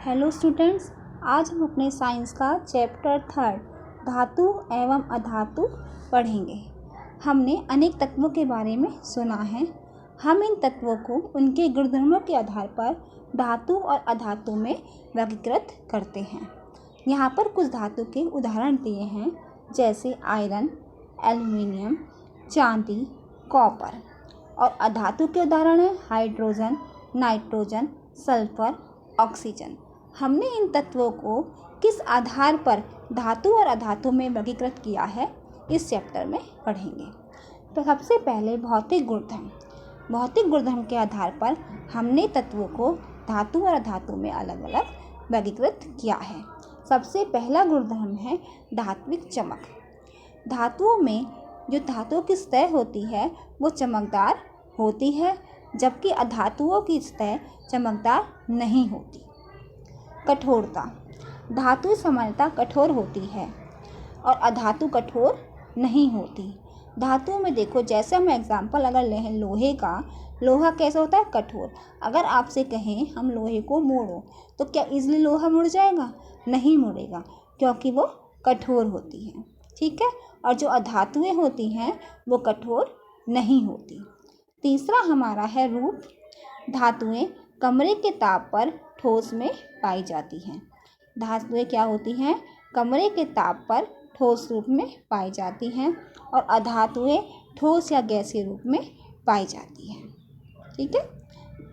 Hello students, आज हम अपने साइंस का चैप्टर 3 धातु एवं अधातु पढ़ेंगे। हमने अनेक तत्वों के बारे में सुना है। हम इन तत्वों को उनके गुणधर्मों के आधार पर धातु और अधातु में वर्गीकृत करते हैं। यहाँ पर कुछ धातु के उदाहरण दिए हैं, जैसे आयरन, एल्युमिनियम, चांदी, कॉपर। और अधातु के उदाहरण हैं हाइड्रोजन, नाइट्रोजन, सल्फर, ऑक्सीजन। हमने इन तत्वों को किस आधार पर धातु और अधातु में वर्गीकृत किया है, इस चैप्टर में पढ़ेंगे। तो सबसे पहले भौतिक गुणधर्म। भौतिक गुणधर्म के आधार पर हमने तत्वों को धातु और अधातु में अलग अलग वर्गीकृत किया है। सबसे पहला गुणधर्म है धात्विक चमक। धातुओं में जो धातुओं की सतह होती है वो चमकदार होती है, जबकि अधातुओं की सतह चमकदार नहीं होती। कठोरता। धातु सामान्यतः कठोर होती है और अधातु कठोर नहीं होती। धातुओं में देखो, जैसे हम एग्जाम्पल अगर लें लोहे का, लोहा कैसा होता है? कठोर। अगर आपसे कहें हम लोहे को मोड़ो, तो क्या इजीली लोहा मुड़ जाएगा? नहीं मुड़ेगा, क्योंकि वो कठोर होती है। ठीक है। और जो अधातुएं होती हैं वो कठोर नहीं होती। तीसरा हमारा है रूप। धातुएं कमरे के ताप पर ठोस में पाई जाती हैं। धातुएं क्या होती हैं? कमरे के ताप पर ठोस रूप में पाई जाती हैं, और अधातुएं ठोस या गैसीय रूप में पाई जाती हैं। ठीक है।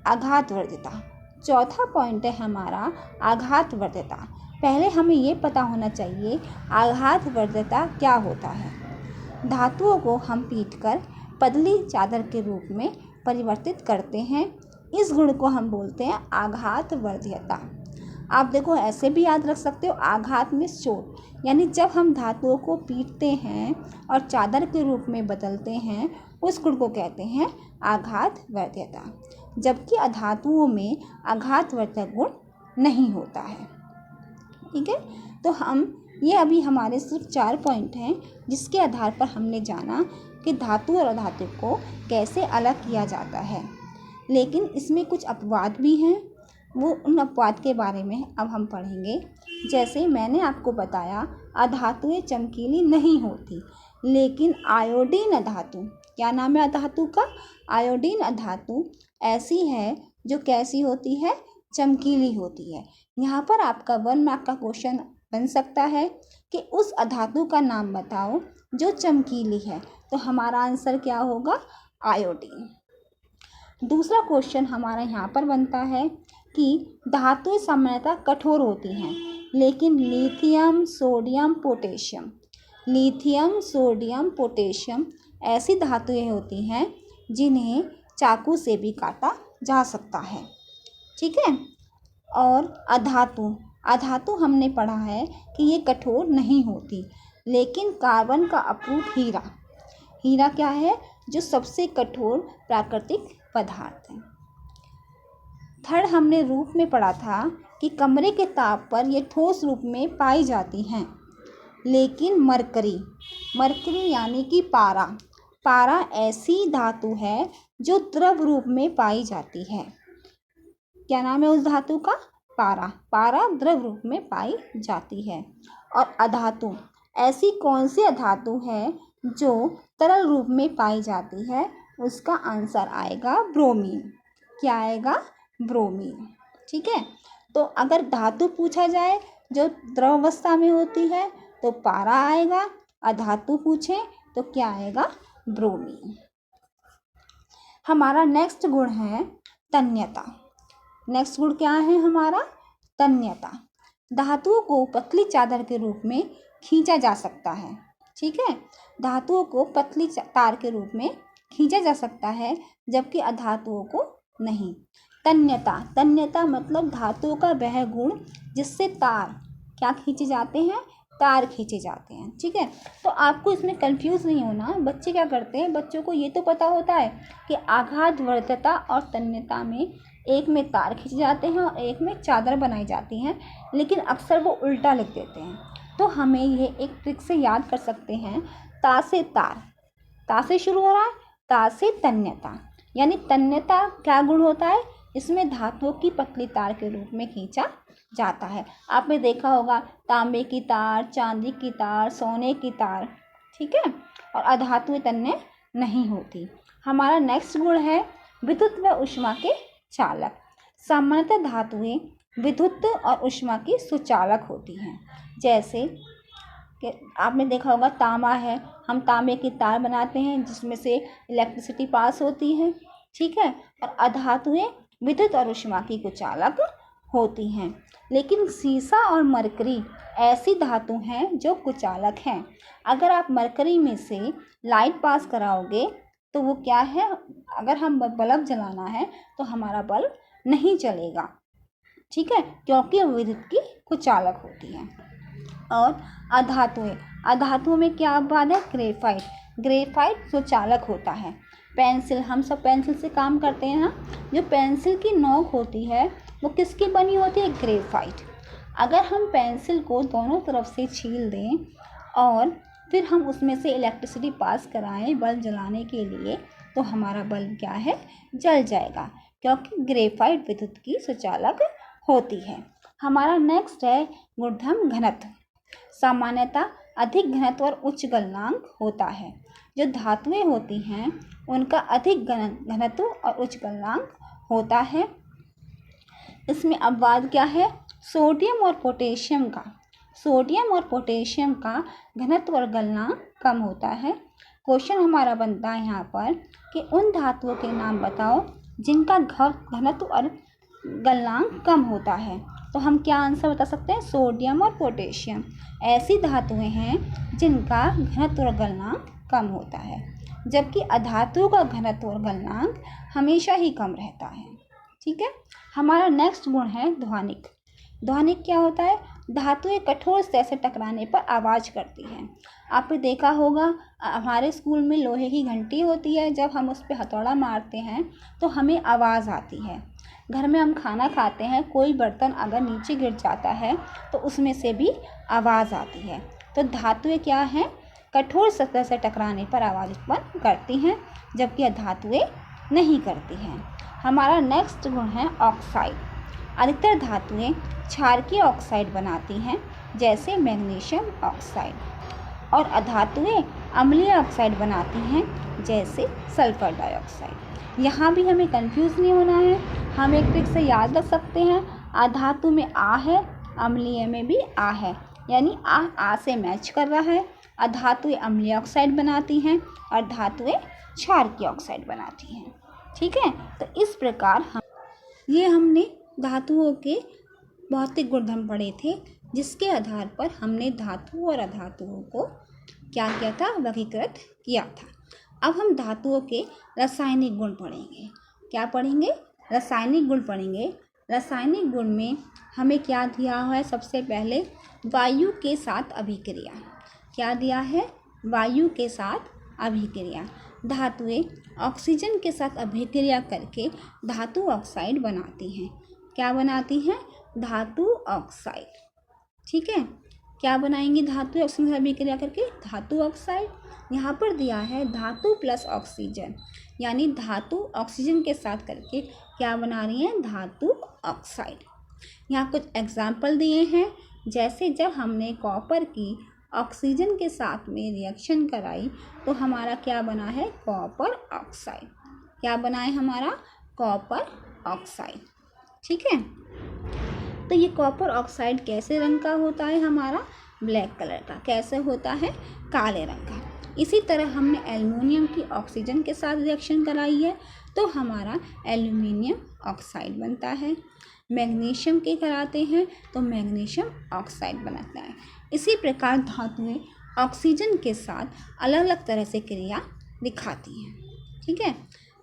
आघातवर्ध्यता। चौथा पॉइंट है हमारा आघातवर्ध्यता। पहले हमें ये पता होना चाहिए आघातवर्ध्यता क्या होता है। धातुओं को हम पीटकर पतली चादर के रूप में परिवर्तित करते हैं। इस गुण को हम बोलते हैं आघातवर्ध्यता। आप देखो, ऐसे भी याद रख सकते हो, आघात में चोट, यानी जब हम धातुओं को पीटते हैं और चादर के रूप में बदलते हैं, उस गुण को कहते हैं आघातवर्ध्यता। जबकि अधातुओं में आघातवर्धक गुण नहीं होता है। ठीक है। तो ये अभी हमारे सिर्फ 4 पॉइंट हैं, जिसके आधार पर हमने जाना कि धातु और अधातु को कैसे अलग किया जाता है। लेकिन इसमें कुछ अपवाद भी हैं, वो उन अपवाद के बारे में अब हम पढ़ेंगे। जैसे मैंने आपको बताया, अधातुएं चमकीली नहीं होती, लेकिन आयोडीन अधातु, क्या नाम है अधातु का? आयोडीन अधातु ऐसी है जो कैसी होती है? चमकीली होती है। यहाँ पर आपका 1 मार्क का क्वेश्चन बन सकता है कि उस अधातु का नाम बताओ जो चमकीली है। तो हमारा आंसर क्या होगा? आयोडीन। दूसरा क्वेश्चन हमारा यहाँ पर बनता है कि धातुएं सामान्यतः कठोर होती हैं, लेकिन लिथियम, सोडियम, पोटेशियम ऐसी धातुएं होती हैं जिन्हें चाकू से भी काटा जा सकता है। ठीक है। और अधातु हमने पढ़ा है कि ये कठोर नहीं होती, लेकिन कार्बन का अप्रूप हीरा क्या है? जो सबसे कठोर प्राकृतिक पदार्थ है। थर्ड हमने रूप में पढ़ा था कि कमरे के ताप पर ये ठोस रूप में पाई जाती हैं, लेकिन मरकरी यानी कि पारा ऐसी धातु है जो द्रव रूप में पाई जाती है। क्या नाम है उस धातु का? पारा द्रव रूप में पाई जाती है। और अधातु, ऐसी कौन सी अधातु है जो तरल रूप में पाई जाती है? उसका आंसर आएगा ब्रोमीन। क्या आएगा? ब्रोमीन। ठीक है। तो अगर धातु पूछा जाए जो द्रव अवस्था में होती है तो पारा आएगा, अधातु पूछे तो क्या आएगा? ब्रोमीन। हमारा नेक्स्ट गुण है तन्यता। नेक्स्ट गुण क्या है हमारा? तन्यता। धातुओं को पतली चादर के रूप में खींचा जा सकता है। ठीक है। धातुओं को पतली तार के रूप में खींचा जा सकता है, जबकि अधातुओं को नहीं। तन्यता मतलब धातुओं का वह गुण जिससे तार क्या खींचे जाते हैं? तार खींचे जाते हैं। ठीक है। तो आपको इसमें कंफ्यूज नहीं होना। बच्चे क्या करते हैं, बच्चों को ये तो पता होता है कि आघातवर्ध्यता और तन्यता में एक में तार खींचे जाते हैं और एक में चादर बनाई जाती हैं, लेकिन अक्सर वो उल्टा लिख देते हैं। तो हमें ये एक ट्रिक से याद कर सकते हैं, ता से तार, ता से शुरू हो रहा है, ता से तन्यता, यानी तन्यता क्या गुण होता है? इसमें धातुओं की पतली तार के रूप में खींचा जाता है। आपने देखा होगा तांबे की तार, चांदी की तार, सोने की तार, ठीक है। और अधातुएं तन्य नहीं होती। हमारा नेक्स्ट गुण है विद्युत व ऊष्मा के चालक। सामान्यतः धातुएं विद्युत और ऊष्मा की सुचालक होती हैं। जैसे कि आपने देखा होगा तांबा है, हम तांबे की तार बनाते हैं जिसमें से इलेक्ट्रिसिटी पास होती है, ठीक है। और अधातुएं विद्युत और ऊष्मा की कुचालक होती हैं। लेकिन सीसा और मरकरी ऐसी धातु हैं जो कुचालक हैं। अगर आप मरकरी में से लाइट पास कराओगे तो वो क्या है, अगर हम बल्ब जलाना है तो हमारा बल्ब नहीं चलेगा, ठीक है, क्योंकि वो विद्युत की कुचालक होती है। और अधातुओं में क्या अपवाद है, ग्रेफाइट सुचालक होता है। पेंसिल, हम सब पेंसिल से काम करते हैं ना, जो पेंसिल की नोक होती है वो किसकी बनी होती है, ग्रेफाइट। अगर हम पेंसिल को दोनों तरफ से छील दें और फिर हम उसमें से इलेक्ट्रिसिटी पास कराएं बल्ब जलाने के लिए, तो हमारा बल्ब क्या है, जल जाएगा, क्योंकि ग्रेफाइट विद्युत की सुचालक होती है। हमारा नेक्स्ट है गुणधर्म घनत्व। सामान्यतः अधिक घनत्व और उच्च गलनांक होता है। जो धातुएं होती हैं उनका अधिक घनत्व और उच्च गलनांक होता है। इसमें अपवाद क्या है, सोडियम और पोटेशियम का घनत्व और गलनांक कम होता है। क्वेश्चन हमारा बनता है यहाँ पर कि उन धातुओं के नाम बताओ जिनका घनत्व और गलनांक कम होता है। तो हम क्या आंसर बता सकते हैं, सोडियम और पोटेशियम ऐसी धातुएं हैं जिनका घनत्व और गलनांक कम होता है, जबकि अधातुओं का घनत्व और गलनांक हमेशा ही कम रहता है, ठीक है। हमारा नेक्स्ट गुण है ध्वनिक। ध्वनिक क्या होता है, धातुएं कठोर सतह से टकराने पर आवाज़ करती हैं। आपने देखा होगा हमारे स्कूल में लोहे की घंटी होती है, जब हम उस पर हथौड़ा मारते हैं तो हमें आवाज़ आती है। घर में हम खाना खाते हैं, कोई बर्तन अगर नीचे गिर जाता है तो उसमें से भी आवाज़ आती है। तो धातुएं क्या हैं, कठोर सतह से टकराने पर आवाज़ उत्पन्न करती हैं, जबकि धातुएं नहीं करती हैं। हमारा नेक्स्ट गुण है ऑक्साइड। अधिकतर धातुएं क्षारकीय ऑक्साइड बनाती हैं, जैसे मैग्नीशियम ऑक्साइड, और अधातुएं अम्लीय ऑक्साइड बनाती हैं, जैसे सल्फर डाइऑक्साइड। यहाँ भी हमें कंफ्यूज नहीं होना है, हम एक ट्रिक से याद रख सकते हैं, अधातु में आ है, अम्लीय में भी आ है, यानी आ से मैच कर रहा है। अधातुएं अम्लीय ऑक्साइड बनाती हैं और धातुएं क्षारकीय ऑक्साइड बनाती हैं, ठीक है। तो इस प्रकार हमने धातुओं के भौतिक गुणधर्म पढ़े थे, जिसके आधार पर हमने धातुओं और अधातुओं को क्या किया था, वर्गीकृत किया था। अब हम धातुओं के रासायनिक गुण पढ़ेंगे। क्या पढ़ेंगे, रासायनिक गुण पढ़ेंगे। रासायनिक गुण में हमें क्या दिया हुआ है, सबसे पहले वायु के साथ अभिक्रिया। क्या दिया है, वायु के साथ अभिक्रिया। धातुएं ऑक्सीजन के साथ अभिक्रिया करके धातु ऑक्साइड बनाती हैं। क्या बनाती हैं, धातु ऑक्साइड, ठीक है। क्या बनाएंगी, धातु ऑक्सीजन से अभिक्रिया करके धातु ऑक्साइड। यहाँ पर दिया है धातु प्लस ऑक्सीजन, यानी धातु ऑक्सीजन के साथ करके क्या बना रही हैं, धातु ऑक्साइड। यहाँ कुछ एग्जाम्पल दिए हैं, जैसे जब हमने कॉपर की ऑक्सीजन के साथ में रिएक्शन कराई तो हमारा क्या बना है, कॉपर ऑक्साइड। क्या बना है हमारा, कॉपर ऑक्साइड, ठीक है। तो ये कॉपर ऑक्साइड कैसे रंग का होता है, हमारा ब्लैक कलर का। कैसे होता है, काले रंग का। इसी तरह हमने एल्युमिनियम की ऑक्सीजन के साथ रिएक्शन कराई है तो हमारा एल्युमिनियम ऑक्साइड बनता है। मैग्नीशियम के कराते हैं तो मैग्नीशियम ऑक्साइड बनता है। इसी प्रकार धातुएं ऑक्सीजन के साथ अलग अलग तरह से क्रिया दिखाती हैं, ठीक है।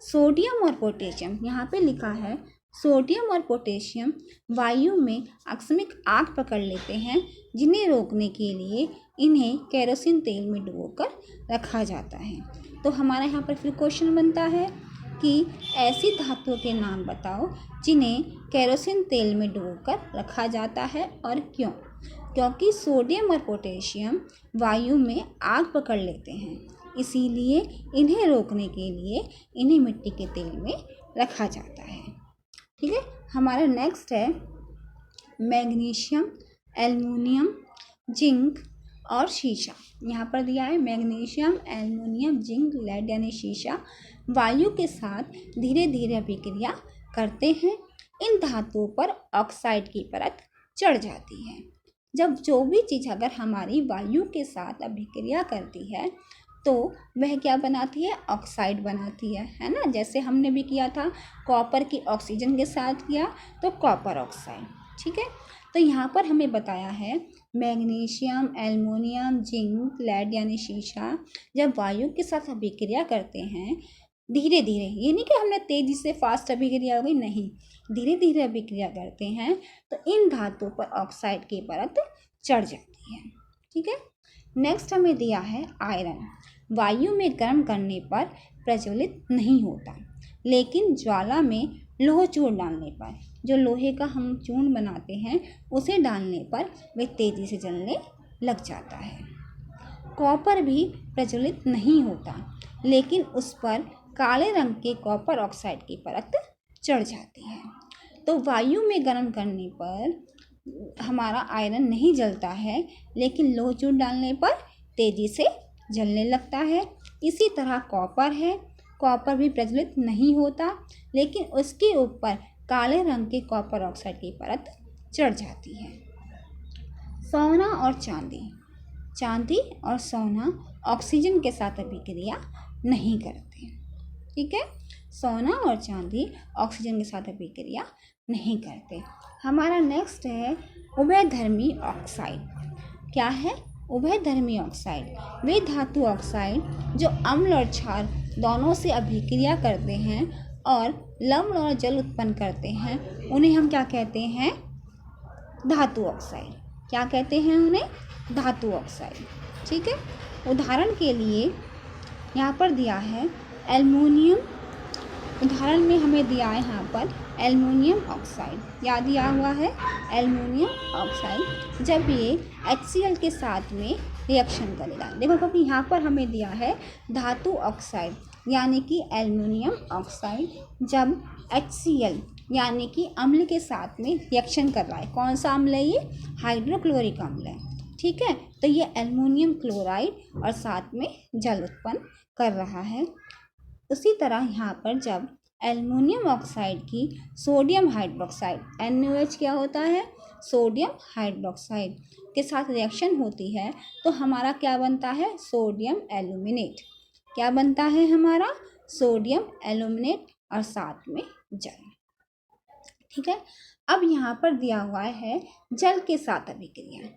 सोडियम और पोटेशियम, यहाँ पे लिखा है सोडियम और पोटेशियम वायु में आकस्मिक आग पकड़ लेते हैं, जिन्हें रोकने के लिए इन्हें केरोसिन तेल में डुबोकर रखा जाता है। तो हमारा यहाँ पर फिर क्वेश्चन बनता है कि ऐसी धातुओं के नाम बताओ जिन्हें केरोसिन तेल में डुबोकर रखा जाता है और क्यों। क्योंकि सोडियम और पोटेशियम वायु में आग पकड़ लेते हैं, इसीलिए इन्हें रोकने के लिए इन्हें मिट्टी के तेल में रखा जाता है। ठीक है। हमारा नेक्स्ट है मैग्नीशियम, एल्युमिनियम, जिंक और शीशा। यहाँ पर दिया है मैग्नीशियम, एल्युमिनियम, जिंक, लेड यानी शीशा वायु के साथ धीरे धीरे अभिक्रिया करते हैं। इन धातुओं पर ऑक्साइड की परत चढ़ जाती है। जब जो भी चीज़ अगर हमारी वायु के साथ अभिक्रिया करती है तो वह क्या बनाती है, ऑक्साइड बनाती है ना। जैसे हमने भी किया था कॉपर की ऑक्सीजन के साथ किया तो कॉपर ऑक्साइड। ठीक है, तो यहाँ पर हमें बताया है मैग्नीशियम, एल्युमिनियम, जिंक, लेड यानी शीशा जब वायु के साथ अभिक्रिया करते हैं धीरे धीरे, ये नहीं कि हमने तेजी से फास्ट अभिक्रिया हो गई, नहीं, धीरे धीरे अभिक्रिया करते हैं तो इन धातुओं पर ऑक्साइड की परत चढ़ जाती है। ठीक है, नेक्स्ट हमें दिया है आयरन। वायु में गर्म करने पर प्रज्वलित नहीं होता, लेकिन ज्वाला में लोह चूर्ण डालने पर, जो लोहे का हम चूर्ण बनाते हैं उसे डालने पर वह तेजी से जलने लग जाता है। कॉपर भी प्रज्वलित नहीं होता, लेकिन उस पर काले रंग के कॉपर ऑक्साइड की परत चढ़ जाती है। तो वायु में गर्म करने पर हमारा आयरन नहीं जलता है, लेकिन लोह चूर्ण डालने पर तेजी से जलने लगता है। इसी तरह कॉपर है, कॉपर भी प्रज्वलित नहीं होता, लेकिन उसके ऊपर काले रंग के कॉपर ऑक्साइड की परत चढ़ जाती है। सोना और चांदी, चांदी और सोना ऑक्सीजन के साथ अभिक्रिया नहीं करते। ठीक है, सोना और चांदी ऑक्सीजन के साथ अभिक्रिया नहीं करते। हमारा नेक्स्ट है उभयधर्मी ऑक्साइड। क्या है उभयधर्मी ऑक्साइड? वे धातु ऑक्साइड जो अम्ल और क्षार दोनों से अभिक्रिया करते हैं और लवण और जल उत्पन्न करते हैं, उन्हें हम क्या कहते हैं, धातु ऑक्साइड। क्या कहते हैं उन्हें, धातु ऑक्साइड। ठीक है, उदाहरण के लिए यहाँ पर दिया है एल्युमिनियम, उदाहरण में हमें दिया है यहाँ पर एल्युमिनियम ऑक्साइड, क्या दिया हुआ है, एल्युमिनियम ऑक्साइड जब ये HCl के साथ में रिएक्शन करेगा। देखो क्योंकि यहाँ पर हमें दिया है धातु ऑक्साइड यानी कि एल्युमिनियम ऑक्साइड जब HCl यानी कि अम्ल के साथ में रिएक्शन कर रहा है। कौन सा अम्ल है ये, हाइड्रोक्लोरिक अम्ल है। ठीक है, तो ये एल्युमिनियम क्लोराइड और साथ में जल उत्पन्न कर रहा है। उसी तरह यहाँ पर जब एल्युमिनियम ऑक्साइड की सोडियम हाइड्रोक्साइड NaOH क्या होता है, सोडियम हाइड्रोक्साइड के साथ रिएक्शन होती है तो हमारा क्या बनता है, सोडियम एल्यूमिनेट। क्या बनता है हमारा, सोडियम एल्यूमिनेट और साथ में जल। ठीक है, अब यहाँ पर दिया हुआ है जल के साथ अभिक्रिया।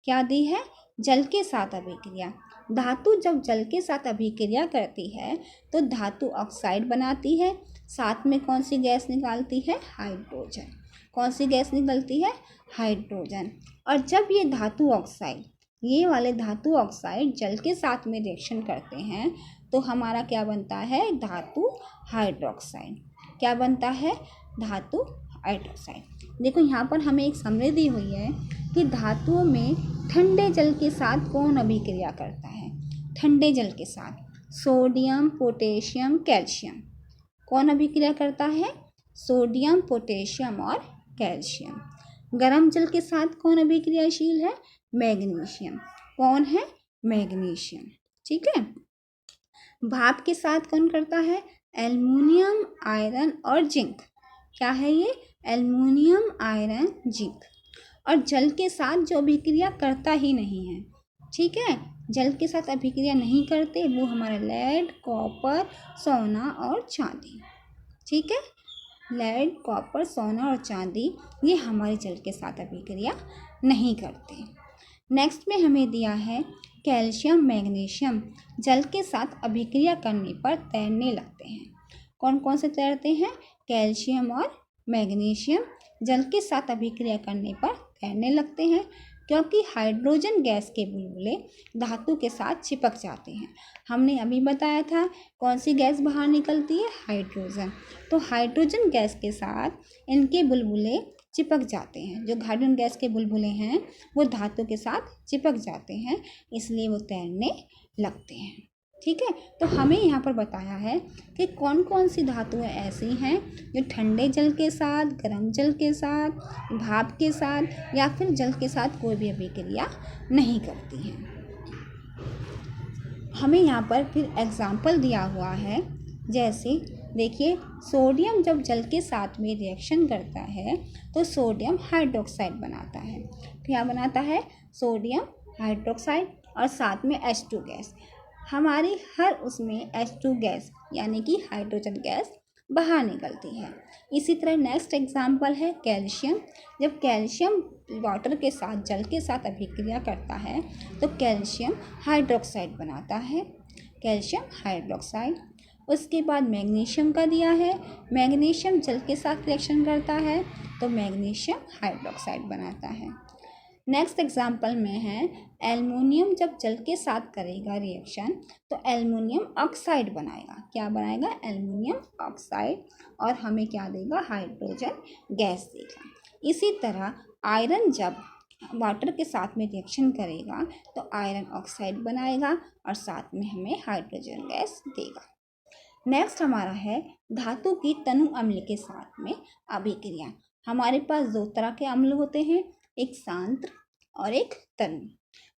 क्या दी है, जल के साथ अभिक्रिया। धातु जब जल के साथ अभिक्रिया करती है तो धातु ऑक्साइड बनाती है, साथ में कौन सी गैस निकालती है, हाइड्रोजन। कौन सी गैस निकलती है, हाइड्रोजन। और जब ये धातु ऑक्साइड, ये वाले धातु ऑक्साइड जल के साथ में रिएक्शन करते हैं तो हमारा क्या बनता है, धातु हाइड्रोक्साइड। क्या बनता है, धातु हाइड्रोक्साइड। देखो यहाँ पर हमें एक समरी दी हुई है कि धातुओं में ठंडे जल के साथ कौन अभिक्रिया करता है, ठंडे जल के साथ सोडियम, पोटेशियम, कैल्शियम। कौन अभिक्रिया करता है, सोडियम, पोटेशियम और कैल्शियम। गर्म जल के साथ कौन अभिक्रियाशील है, मैग्नीशियम। कौन है, मैग्नीशियम। ठीक है, भाप के साथ कौन करता है, एल्युमिनियम, आयरन और जिंक। क्या है ये, एल्युमिनियम, आयरन, जिंक। और जल के साथ जो अभिक्रिया करता ही नहीं है, ठीक है, जल के साथ अभिक्रिया नहीं करते वो हमारा लेड, कॉपर, सोना और चांदी। ठीक है, लेड, कॉपर, सोना और चांदी ये हमारे जल के साथ अभिक्रिया नहीं करते। नेक्स्ट में हमें दिया है कैल्शियम, मैग्नीशियम जल के साथ अभिक्रिया करने पर तैरने लगते हैं। कौन कौन से तैरते हैं, कैल्शियम और मैग्नीशियम जल के साथ अभिक्रिया करने पर तैरने लगते हैं, क्योंकि हाइड्रोजन गैस के बुलबुले धातु के साथ चिपक जाते हैं। हमने अभी बताया था कौन सी गैस बाहर निकलती है, हाइड्रोजन। तो हाइड्रोजन गैस के साथ इनके बुलबुले चिपक जाते हैं। जो हाइड्रोजन गैस के बुलबुले हैं वो धातु के साथ चिपक जाते हैं, इसलिए वो तैरने लगते हैं। ठीक है। तो हमें यहाँ पर बताया है कि कौन कौन सी धातुएं ऐसी हैं जो ठंडे जल के साथ, गर्म जल के साथ, भाप के साथ या फिर जल के साथ कोई भी अभिक्रिया नहीं करती हैं। हमें यहाँ पर फिर एग्जाम्पल दिया हुआ है, जैसे देखिए सोडियम जब जल के साथ में रिएक्शन करता है तो सोडियम हाइड्रोक्साइड बनाता है। क्या बनाता है? सोडियम हाइड्रोक्साइड और साथ में H2 गैस। हमारी हर उसमें H2 गैस यानी कि हाइड्रोजन गैस बाहर निकलती है। इसी तरह नेक्स्ट एग्जाम्पल है कैल्शियम। जब कैल्शियम वाटर के साथ, जल के साथ अभिक्रिया करता है तो कैल्शियम हाइड्रोक्साइड बनाता है, कैल्शियम हाइड्रोक्साइड। उसके बाद मैग्नीशियम का दिया है, मैग्नीशियम जल के साथ रिएक्शन करता है तो मैग्नीशियम हाइड्रोक्साइड बनाता है। नेक्स्ट एग्जाम्पल में है एल्युमिनियम जब जल के साथ करेगा रिएक्शन तो एल्युमिनियम ऑक्साइड बनाएगा। क्या बनाएगा? एल्युमिनियम ऑक्साइड, और हमें क्या देगा? हाइड्रोजन गैस देगा। इसी तरह आयरन जब वाटर के साथ में रिएक्शन करेगा तो आयरन ऑक्साइड बनाएगा और साथ में हमें हाइड्रोजन गैस देगा। नेक्स्ट हमारा है धातु की तनु अम्ल के साथ में अभिक्रिया। हमारे पास दो तरह के अम्ल होते हैं, एक सांद्र और एक तनु।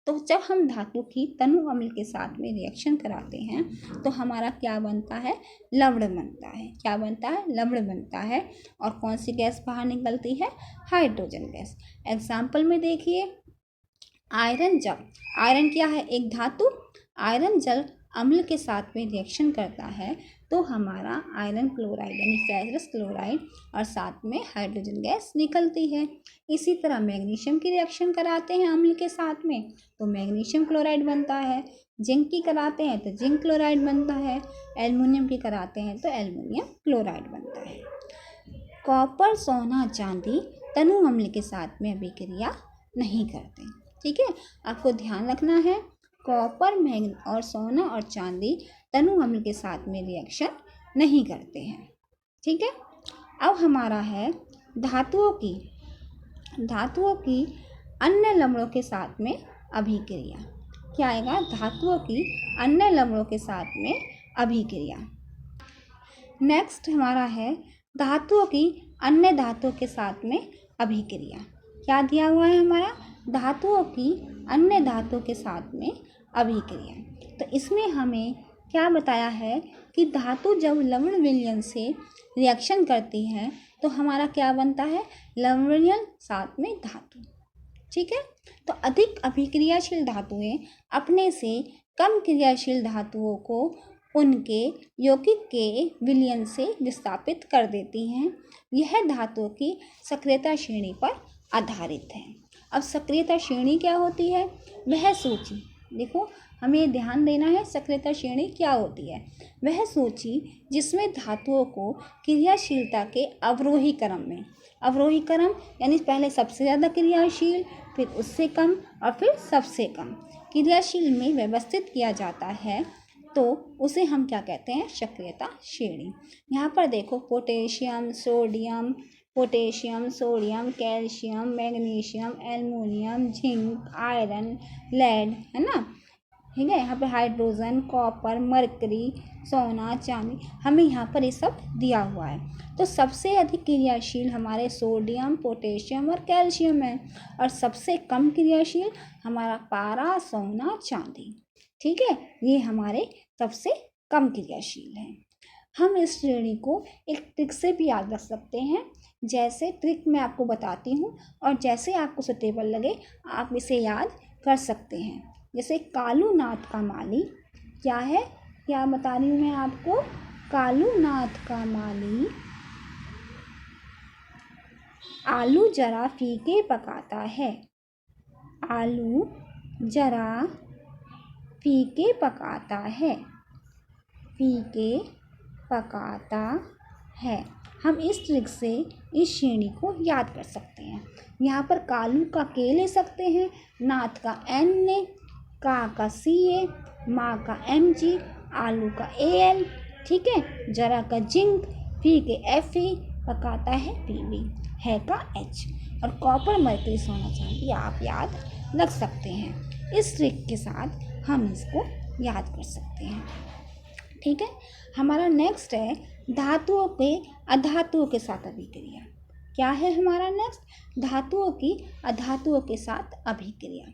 तो जब हम धातु की तनु अम्ल के साथ में रिएक्शन कराते हैं तो हमारा क्या बनता है? लवण बनता है। क्या बनता है? लवण बनता है। और कौन सी गैस बाहर निकलती है? Hydrogen gas. एग्जाम्पल में देखिए आयरन क्या है? एक धातु। आयरन जल अम्ल के साथ में रिएक्शन करता है तो हमारा आयरन क्लोराइड यानी फेरस क्लोराइड और साथ में हाइड्रोजन गैस निकलती है। इसी तरह मैग्नीशियम की रिएक्शन कराते हैं अम्ल के साथ में तो मैग्नीशियम क्लोराइड बनता है, जिंक की कराते हैं तो जिंक क्लोराइड बनता है, एल्युमिनियम की कराते हैं तो एल्युमिनियम क्लोराइड बनता है। कॉपर, सोना, चांदी तनु अम्ल के साथ में अभिक्रिया नहीं करते। ठीक है, आपको ध्यान रखना है कॉपर, मैग्नी और सोना और चांदी तनु अम्ल के साथ में रिएक्शन नहीं करते हैं। ठीक है। अब हमारा है धातुओं की अन्य लवणों के साथ में अभिक्रिया। क्या आएगा? धातुओं की अन्य लवणों के साथ में अभिक्रिया। नेक्स्ट हमारा है धातुओं की अन्य धातुओं के साथ में अभिक्रिया। क्या दिया हुआ है हमारा? धातुओं की अन्य धातुओं के साथ में अभिक्रिया। तो इसमें हमें क्या बताया है कि धातु जब लवण विलयन से रिएक्शन करती है तो हमारा क्या बनता है? लवणीय साथ में धातु। ठीक है। तो अधिक अभिक्रियाशील धातुएं अपने से कम क्रियाशील धातुओं को उनके यौगिक के विलयन से विस्थापित कर देती हैं। यह धातुओं की सक्रियता श्रेणी पर आधारित है। अब सक्रियता श्रेणी क्या होती है? वह सूची, देखो हमें ध्यान देना है सक्रियता श्रेणी क्या होती है। वह सूची जिसमें धातुओं को क्रियाशीलता के अवरोही क्रम यानी पहले सबसे ज़्यादा क्रियाशील, फिर उससे कम और फिर सबसे कम क्रियाशील में व्यवस्थित किया जाता है तो उसे हम क्या कहते हैं? सक्रियता श्रेणी। यहाँ पर देखो potassium, sodium, calcium, magnesium, aluminium, zinc, iron, lead, है ना। ठीक है। यहाँ पे हाइड्रोजन, कॉपर, मरकरी, सोना, चांदी, हमें यहाँ पर ये सब दिया हुआ है। तो सबसे अधिक क्रियाशील हमारे सोडियम, पोटेशियम और कैल्शियम है और सबसे कम क्रियाशील हमारा पारा, सोना, चांदी। ठीक है, ये हमारे सबसे कम क्रियाशील हैं। हम इस श्रेणी को एक ट्रिक से भी याद रख सकते हैं। जैसे ट्रिक मैं आपको बताती हूँ और जैसे आपको सुटेबल लगे आप इसे याद कर सकते हैं। जैसे कालू नाथ का माली क्या है? क्या बता रही हूँ मैं आपको? कालू नाथ का माली आलू जरा फीके पकाता है। आलू जरा फीके पकाता है। फीके पकाता है। हम इस ट्रिक से इस श्रेणी को याद कर सकते हैं। यहाँ पर कालू का के ले सकते हैं, नाथ का एन ए, का सी ए, माँ का एम जी, आलू का ए एल, ठीक है, जरा का जिंक, फी के एफ ई, पकाता है पी वी, है का एच, और कॉपर, मरकरी, सोना, चांदी आप याद रख सकते हैं। इस ट्रिक के साथ हम इसको याद कर सकते हैं। ठीक है, हमारा नेक्स्ट है धातुओं के अधातुओं के साथ अभिक्रिया। क्या है हमारा नेक्स्ट? धातुओं की अधातुओं के साथ अभिक्रिया।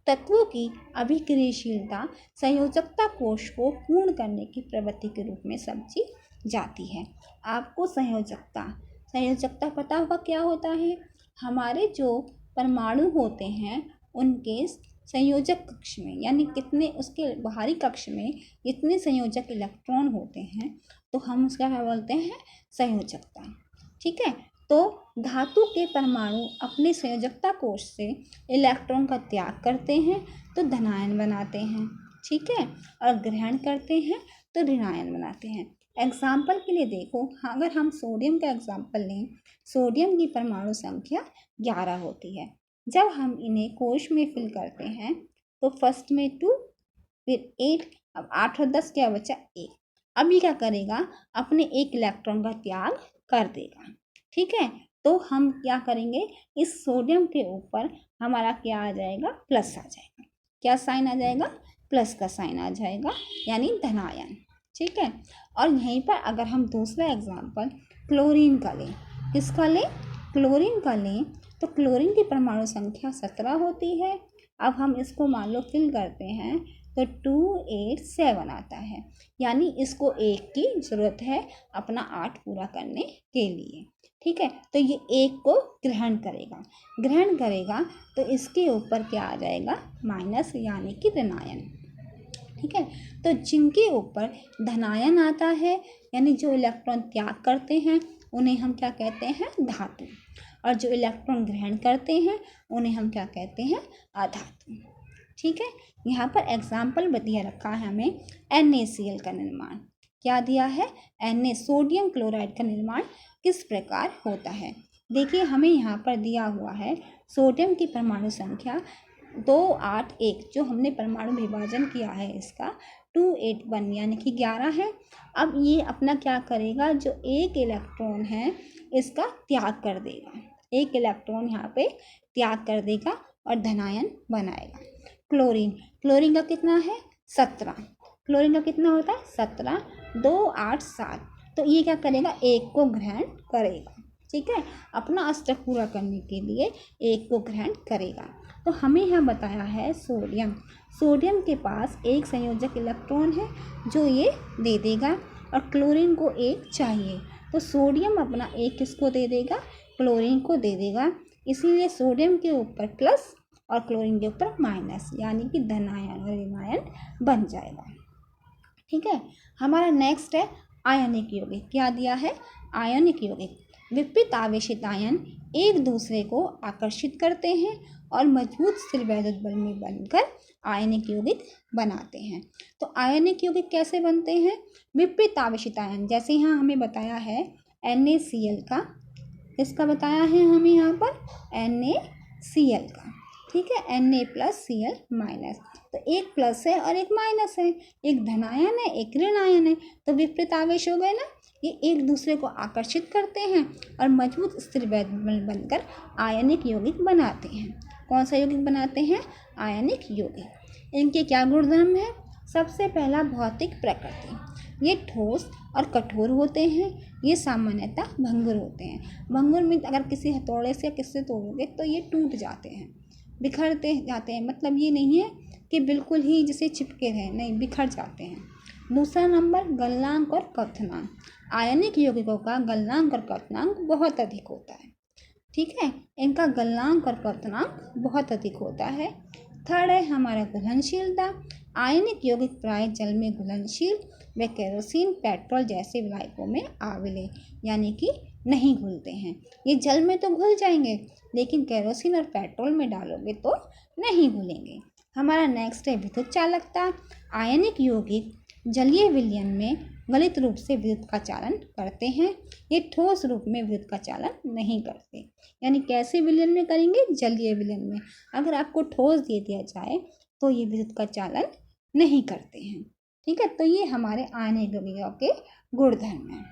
तत्वों की अभिक्रियाशीलता संयोजकता कोश को पूर्ण करने की प्रवृत्ति के रूप में समझी जाती है। आपको संयोजकता पता होगा क्या होता है? हमारे जो परमाणु होते हैं उनके संयोजक कक्ष में, यानी कितने उसके बाहरी कक्ष में कितने संयोजक इलेक्ट्रॉन होते हैं, तो हम उसका क्या बोलते हैं? संयोजकता। ठीक है, तो धातु के परमाणु अपने संयोजकता कोश से इलेक्ट्रॉन का त्याग करते हैं तो धनायन बनाते हैं। ठीक है, और ग्रहण करते हैं तो ऋणायन बनाते हैं। एग्जाम्पल के लिए देखो, अगर हम सोडियम का एग्जाम्पल लें, सोडियम की परमाणु संख्या 11 होती है। जब हम इन्हें कोश में फिल करते हैं तो फर्स्ट में 2, फिर 8, अब 8 और 10 क्या बचा? 1। अब ये क्या करेगा? अपने एक इलेक्ट्रॉन का त्याग कर देगा। ठीक है, तो हम क्या करेंगे? इस सोडियम के ऊपर हमारा क्या आ जाएगा? प्लस आ जाएगा। क्या साइन आ जाएगा? प्लस का साइन आ जाएगा, यानी धनायन। ठीक है, और यहीं पर अगर हम दूसरा एग्जाम्पल क्लोरीन का लें, किसका लें? क्लोरीन का लें, तो क्लोरीन की परमाणु संख्या 17 होती है। अब हम इसको मान लो फिल करते हैं तो 287 आता है, यानी इसको 1 की ज़रूरत है अपना 8 पूरा करने के लिए। ठीक है, तो ये 1 को ग्रहण करेगा तो इसके ऊपर क्या आ जाएगा? माइनस, यानी कि ऋणायन। ठीक है, तो जिनके ऊपर धनायन आता है, यानी जो इलेक्ट्रॉन त्याग करते हैं, उन्हें हम क्या कहते हैं? धातु। और जो इलेक्ट्रॉन ग्रहण करते हैं उन्हें हम क्या कहते हैं? अधातु। ठीक है, यहाँ पर एग्जाम्पल दिया रखा है हमें NaCl का निर्माण। क्या दिया है? Na, सोडियम क्लोराइड का निर्माण किस प्रकार होता है? देखिए, हमें यहाँ पर दिया हुआ है सोडियम की परमाणु संख्या 281, जो हमने परमाणु विभाजन किया है इसका 281, यानी कि 11 है। अब ये अपना क्या करेगा? जो एक इलेक्ट्रॉन है इसका त्याग कर देगा, एक इलेक्ट्रॉन यहाँ पे त्याग कर देगा और धनायन बनाएगा। क्लोरीन का कितना है? 17। क्लोरीन का कितना होता है? 17, 2, 8, 7। तो ये क्या करेगा? 1 को ग्रहण करेगा। ठीक है, अपना अष्टक पूरा करने के लिए 1 को ग्रहण करेगा। तो हमें यहाँ बताया है सोडियम के पास एक संयोजक इलेक्ट्रॉन है जो ये दे देगा, और क्लोरीन को 1 चाहिए, तो सोडियम अपना 1 किसको दे देगा? क्लोरीन को दे देगा। इसीलिए सोडियम के ऊपर प्लस और क्लोरीन के ऊपर माइनस, यानी कि धनायन और ऋणायन बन जाएगा। ठीक है, हमारा नेक्स्ट है आयनिक यौगिक। क्या दिया है? आयनिक यौगिक। विपरीत आवेशित आयन एक दूसरे को आकर्षित करते हैं और मजबूत स्थिर वैद्युत बल में बनकर आयनिक यौगिक बनाते हैं। तो आयनिक यौगिक कैसे बनते हैं? विपरीत आवेशित आयन, जैसे यहाँ हमें बताया है NaCl का, इसका बताया है हमें यहाँ पर NaCl का। ठीक है, Na प्लस Cl माइनस, तो एक प्लस है और एक माइनस है, एक धनायन है एक ऋणायन है, तो विपरीत आवेश हो गए ना। ये एक दूसरे को आकर्षित करते हैं और मजबूत स्थिर वैद्युत बल बनकर आयनिक यौगिक बनाते हैं। कौन सा यौगिक बनाते हैं? आयनिक यौगिक। इनके क्या गुणधर्म है? सबसे पहला भौतिक प्रकृति, ये ठोस और कठोर होते हैं। ये सामान्यतः भंगुर होते हैं। भंगुर में अगर किसी हथौड़े से या किससे तोड़ोगे तो ये टूट जाते हैं, बिखरते जाते हैं। मतलब ये नहीं है कि बिल्कुल ही जैसे चिपके रहें, नहीं, बिखर जाते हैं। दूसरा नंबर गलनांक और क्वथनांक। आयनिक यौगिकों का गलनांक और क्वथनांक बहुत अधिक होता है। ठीक है, इनका गलनांक और क्वथनांक बहुत अधिक होता है। थर्ड है हमारा घुलनशीलता। आयनिक यौगिक प्राय जल में घुलनशील व केरोसिन, पेट्रोल जैसे विलायकों में आविले, यानी कि नहीं घुलते हैं। ये जल में तो घुल जाएंगे, लेकिन केरोसिन और पेट्रोल में डालोगे तो नहीं घुलेंगे। हमारा नेक्स्ट है विद्युत चालकता। आयनिक यौगिक जलीय विलयन में गलित रूप से विद्युत का चालन करते हैं। ये ठोस रूप में विद्युत का चालन नहीं करते। यानी कैसे विलयन में करेंगे? जलीय विलयन में। अगर आपको ठोस दे दिया जाए तो ये विद्युत का चालन नहीं करते हैं। ठीक है, तो ये हमारे आयनिक यौगिकों के गुणधर्म हैं।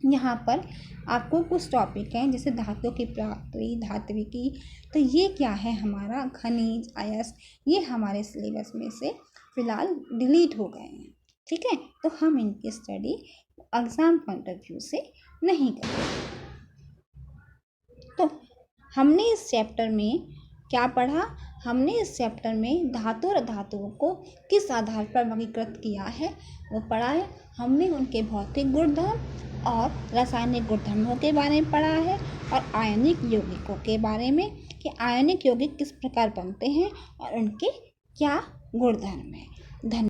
यहाँ पर आपको कुछ टॉपिक हैं, जैसे धातु की प्राप्ति, धात्विकी, तो ये क्या है? हमारा खनिज, अयस्क, ये हमारे सिलेबस में से फ़िलहाल डिलीट हो गए हैं। ठीक है, तो हम इनकी study exam point of view से नहीं करेंगे। तो हमने इस चैप्टर में क्या पढ़ा? हमने इस चैप्टर में धातु और अधातुओं को किस आधार पर वर्गीकृत किया है वो पढ़ा है। हमने उनके भौतिक गुणधर्म और रासायनिक गुणधर्मों के बारे में पढ़ा है और आयनिक यौगिकों के बारे में कि आयनिक यौगिक किस प्रकार बनते हैं और उनके क्या गुणधर्म हैं। धन्यवाद।